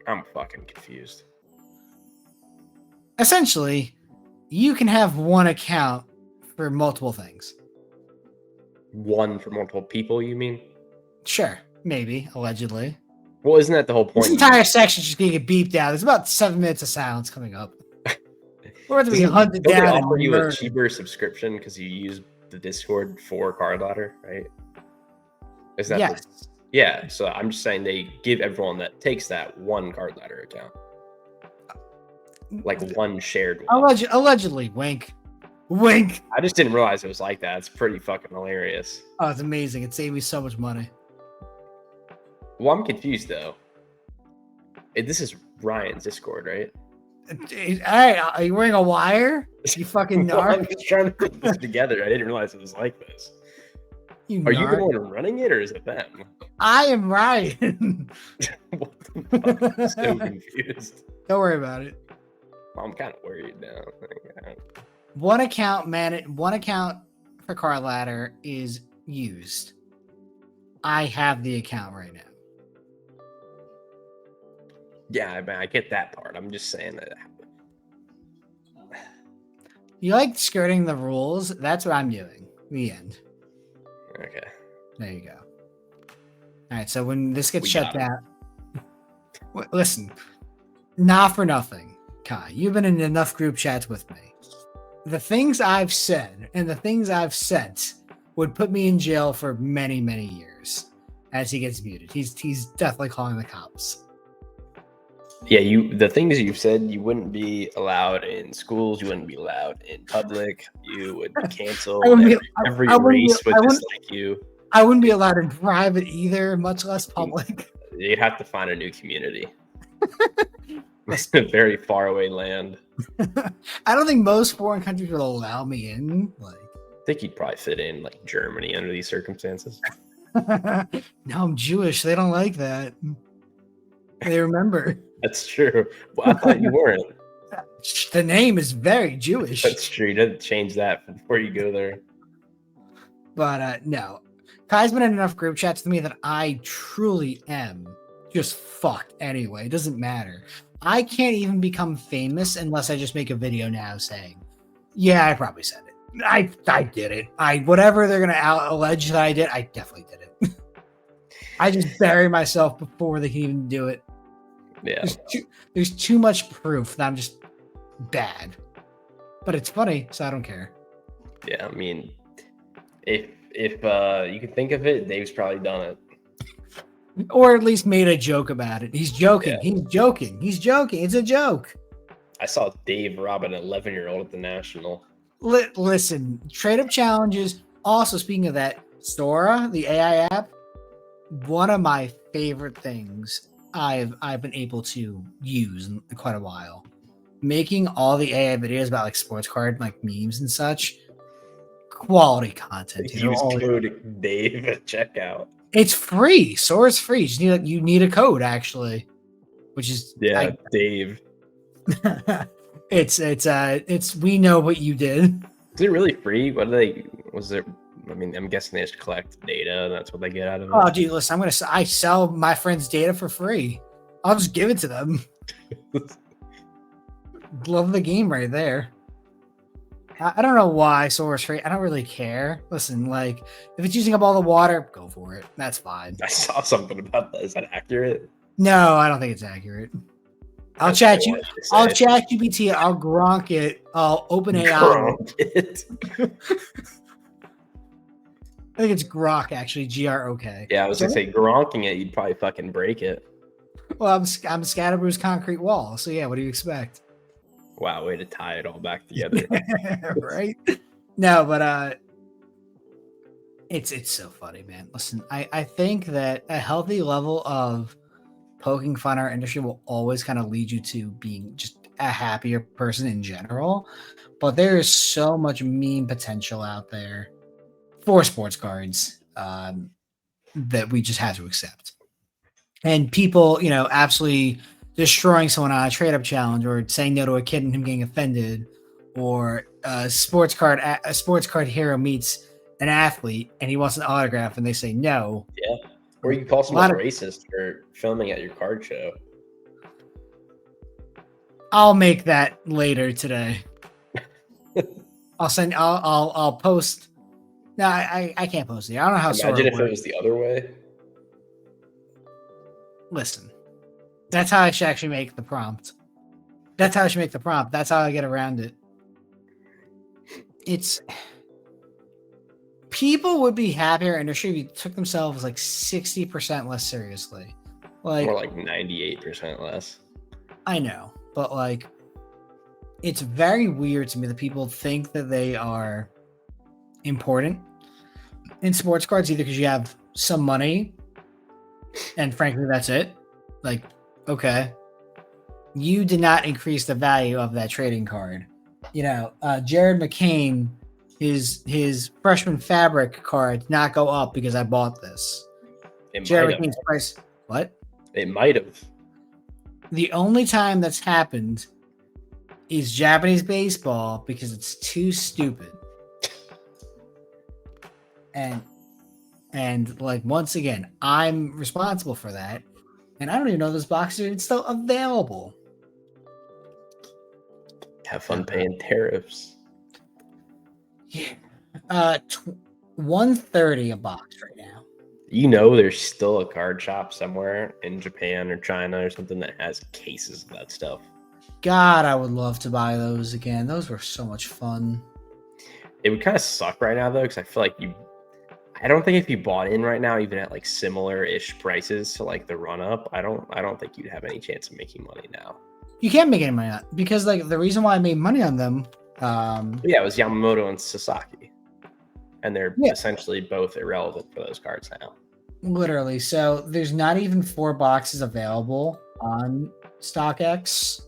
S2: I'm fucking confused.
S1: Essentially, you can have one account for multiple things.
S2: One for multiple people, you mean?
S1: Sure, maybe, allegedly.
S2: Well, isn't that the whole point?
S1: This entire section is just going to get beeped out. There's about 7 minutes of silence coming up. We're about to be hunted
S2: Don't they
S1: down.
S2: offer
S1: and
S2: you a
S1: murdered.
S2: cheaper subscription because you use the Discord for card ladder, right? Is that
S1: Yes.
S2: Yeah, so I'm just saying they give everyone that takes that one card ladder account. Like one shared one.
S1: Allegedly, wink. Wink.
S2: I just didn't realize it was like that. It's pretty fucking hilarious.
S1: Oh, it's amazing. It saved me so much money.
S2: Well, I'm confused though. This is Ryan's Discord, right?
S1: All right, are you wearing a wire? You fucking
S2: Well, I'm
S1: narc.
S2: just trying to put this together. I didn't realize it was like this.
S1: You
S2: Are you the
S1: narc.
S2: one running it, or is it them?
S1: I am Ryan.
S2: What the fuck? I'm so confused.
S1: Don't worry about it.
S2: I'm kind of worried now.
S1: One account for car ladder is used. I have the account right now.
S2: Yeah, I mean, I get that part. I'm just saying that.
S1: You like skirting the rules? That's what I'm doing. The end.
S2: Okay.
S1: There you go. All right. So when this gets
S2: We
S1: shut
S2: got
S1: down, listen, not for nothing, Kai. You've been in enough group chats with me. The things I've said and the things I've sent would put me in jail for many, many years. As he gets muted, he's definitely calling the cops.
S2: Yeah, the things you've said, you wouldn't be allowed in schools. You wouldn't be allowed in public. You would be canceled. Every race would dislike you.
S1: I wouldn't be allowed in private either, much less public.
S2: You'd have to find a new community. It's a very far away land.
S1: I don't think most foreign countries will allow me in.
S2: I think you'd probably fit in like Germany under these circumstances.
S1: No, I'm Jewish. They don't like that. They remember.
S2: That's true. Well, I thought you weren't.
S1: The name is very Jewish.
S2: That's true. You didn't change that before you go there.
S1: But no. Kai's been in enough group chats with me that I truly am just fucked anyway. It doesn't matter. I can't even become famous unless I just make a video now saying, yeah, I probably said it. I did it. Whatever they're gonna allege that I did, I definitely did it. I just bury myself before they can even do it.
S2: Yeah.
S1: There's too much proof that I'm just bad. But it's funny, so I don't care.
S2: Yeah, I mean, if you can think of it, Dave's probably done it.
S1: Or at least made a joke about it. He's joking.
S2: Yeah.
S1: He's joking. He's joking. It's a joke.
S2: I saw Dave rob an 11-year-old at the National.
S1: Listen, trade-up challenges. Also, speaking of that, Sora, the AI app, one of my favorite things I've been able to use in quite a while. Making all the AI videos about like sports card like memes and such. Quality content.
S2: Use code Dave at checkout.
S1: It's free. Sora's free. You need a code actually, which is
S2: Dave.
S1: it's we know what you did.
S2: Is it really free? I mean, I'm guessing they just collect data. And that's what they get out of it.
S1: Oh, dude, listen, I sell my friends' data for free. I'll just give it to them. Love the game right there. I don't know why Sora's free. I don't really care. Listen, like, if it's using up all the water, go for it. That's fine.
S2: I saw something about that. Is that accurate?
S1: No, I don't think it's accurate. I'll
S2: That's what I
S1: chat you.
S2: wanted to
S1: I'll
S2: say.
S1: chat GPT it. I'll Gronk it. I'll open AI.
S2: Gronk it.
S1: I think it's Grok actually. Grok.
S2: Yeah, I was gonna say gronking it, you'd probably fucking break it.
S1: Well, I'm Scatterboo's concrete wall. So yeah, what do you expect?
S2: Wow, way to tie it all back together.
S1: Right? No, but it's so funny, man. Listen, I think that a healthy level of poking fun at our industry will always kind of lead you to being just a happier person in general. But there is so much meme potential out there for sports cards that we just have to accept. And people, absolutely destroying someone on a trade up challenge, or saying no to a kid and him getting offended, or a sports card hero meets an athlete and he wants an autograph and they say no.
S2: Yeah. Or you can call
S1: A
S2: someone
S1: lot of-
S2: racist for filming at your card show.
S1: I'll make that later today. I'll post. No, I can't post it. I don't know how.
S2: Imagine if it was the other way.
S1: Listen, that's how I should actually make the prompt. That's how I get around it. It's people would be happier in industry if you took themselves like 60% less seriously. Like
S2: More like 98% less.
S1: I know, but like it's very weird to me that people think that they are important in sports cards, either because you have some money and frankly that's it. Like, okay, you did not increase the value of that trading card. Jared McCain, his freshman fabric card did not go up because I bought this. Jared McCain's price. What?
S2: It might have.
S1: The only time that's happened is Japanese baseball because it's too stupid. And like once again, I'm responsible for that. And I don't even know those boxes are still available.
S2: Have fun paying tariffs.
S1: Yeah. 130 a box right now.
S2: There's still a card shop somewhere in Japan or China or something that has cases of that stuff.
S1: God, I would love to buy those again. Those were so much fun.
S2: It would kind of suck right now though, because I feel like I don't think if you bought in right now, even at like similar-ish prices to like the run-up, I don't think you'd have any chance of making money now.
S1: You can't make any money on it because like the reason why I made money on them.
S2: It was Yamamoto and Sasaki, and they're essentially both irrelevant for those cards now.
S1: Literally, so there's not even 4 boxes available on StockX.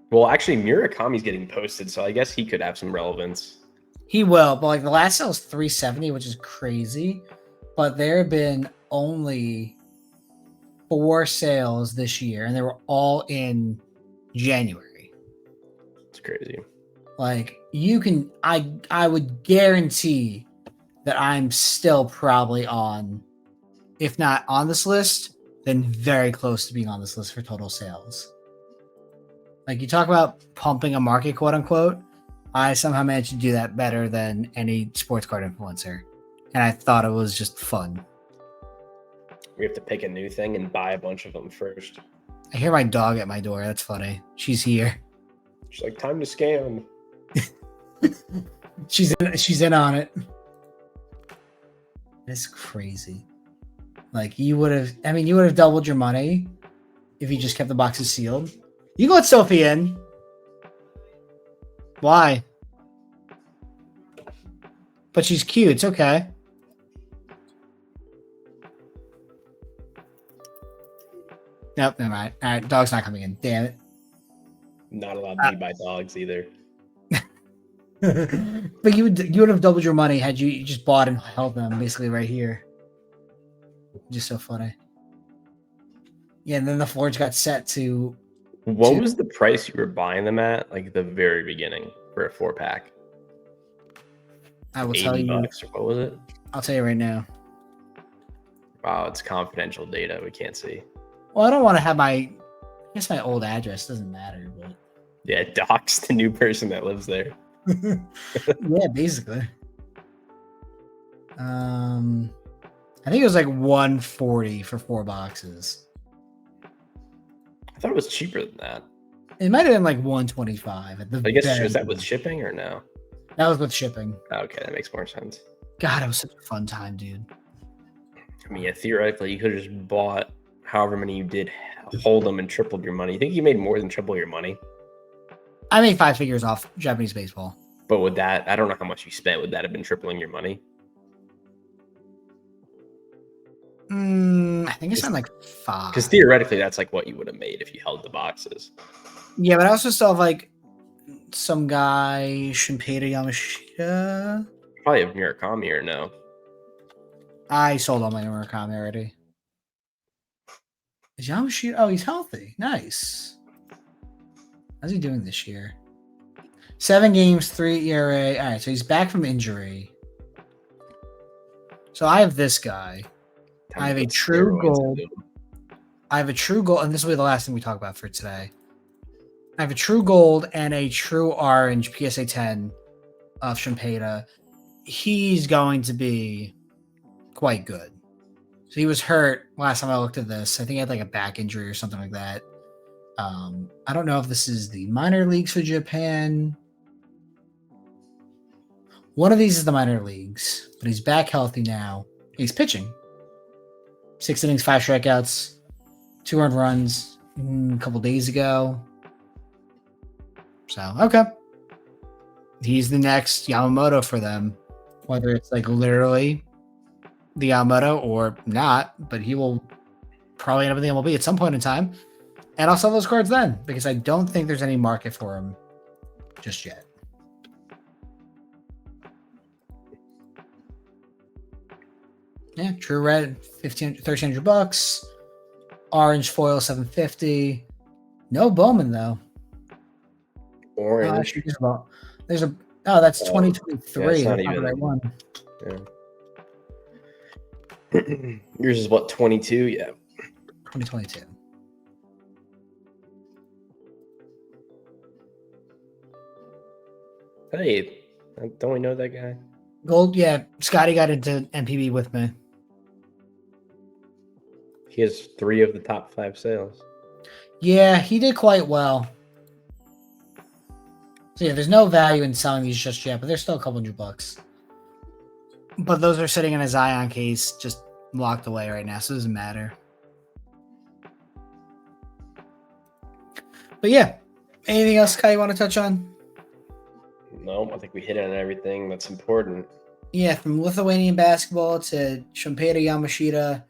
S2: Well, actually, Murakami's getting posted, so I guess he could have some relevance.
S1: He will, but like the last sale is 370, which is crazy. But there have been only 4 sales this year, and they were all in January.
S2: It's crazy.
S1: Like I would guarantee that I'm still probably on, if not on this list, then very close to being on this list for total sales. Like you talk about pumping a market, quote unquote. I somehow managed to do that better than any sports card influencer. And I thought it was just fun.
S2: We have to pick a new thing and buy a bunch of them first.
S1: I hear my dog at my door. That's funny. She's here.
S2: She's like, time to scam.
S1: She's in on it. It's crazy. Like you would have doubled your money if you just kept the boxes sealed. You can let Sophie in. Why? But she's cute. It's okay. Nope, never mind. All right, dog's not coming in. Damn it.
S2: Not allowed to be by dogs either.
S1: But you would have doubled your money had you just bought and held them basically right here. Just so funny. Yeah, and then the forge got set to.
S2: What was the price you were buying them at, like the very beginning for a 4-pack?
S1: I will tell you.
S2: $80, or what was it?
S1: I'll tell you right now.
S2: Wow, it's confidential data. We can't see.
S1: Well, I don't want to have I guess my old address doesn't matter, but
S2: yeah, dox the new person that lives there.
S1: Yeah, basically. I think it was like 140 for 4 boxes.
S2: thought it was cheaper than that.
S1: It might have been like 125 at the
S2: I guess
S1: very
S2: is that with
S1: least.
S2: shipping or no?
S1: That was with shipping.
S2: Okay, that makes more sense.
S1: God, it was such a fun time, dude.
S2: I mean, yeah, theoretically, you could have just bought however many you did, hold them, and tripled your money. You think you made more than triple your money?
S1: I made 5 figures off Japanese baseball.
S2: But would that, I don't know how much you spent. Would that have been tripling your money?
S1: I think I spent like 5.
S2: Because theoretically, that's like what you would have made if you held the boxes.
S1: Yeah, but I also still have like some guy, Shumpei Yamashita.
S2: Probably have Murakami or no?
S1: I sold all my Murakami already. Is Yamashita? Oh, he's healthy. Nice. How's he doing this year? 7 games, 3 ERA. All right, so he's back from injury. So I have this guy. I have a true gold. I have a true gold, and this will be the last thing we talk about for today. I have a true gold and a true orange PSA 10 of Shumpei. He's going to be quite good. So he was hurt last time I looked at this. I think he had like a back injury or something like that. I don't know if this is the minor leagues for Japan. One of these is the minor leagues, but he's back healthy now. He's pitching. 6 innings, 5 strikeouts, 2 earned runs a couple days ago. So, okay. He's the next Yamamoto for them. Whether it's like literally the Yamamoto or not, but he will probably end up in the MLB at some point in time. And I'll sell those cards then because I don't think there's any market for him just yet. Yeah, true red, $1,300. Orange foil, $750. No Bowman though.
S2: Orange.
S1: There's a that's 2023.
S2: Yeah, it's not
S1: That's not the right one.
S2: Yeah. Yours is what, 22? Yeah.
S1: 2022.
S2: Hey, don't we know that guy?
S1: Gold, yeah. Scotty got into MPB with me.
S2: He has 3 of the top 5 sales.
S1: Yeah, he did quite well. So yeah, there's no value in selling these just yet, but there's still a couple $100. But those are sitting in a Zion case, just locked away right now, so it doesn't matter. But yeah, anything else, Kai, you want to touch on?
S2: No, I think we hit on everything that's important.
S1: Yeah, from Lithuanian basketball to Shumpei Yamashita,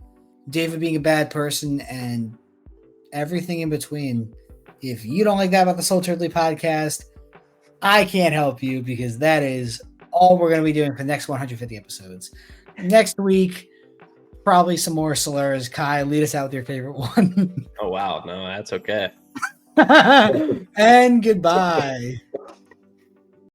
S1: David being a bad person, and everything in between. If you don't like that about the Soul Turtley podcast, I can't help you because that is all we're going to be doing for the next 150 episodes. Next week, probably some more slurs. Kai, lead us out with your favorite one.
S2: Oh, wow. No, that's okay.
S1: And goodbye.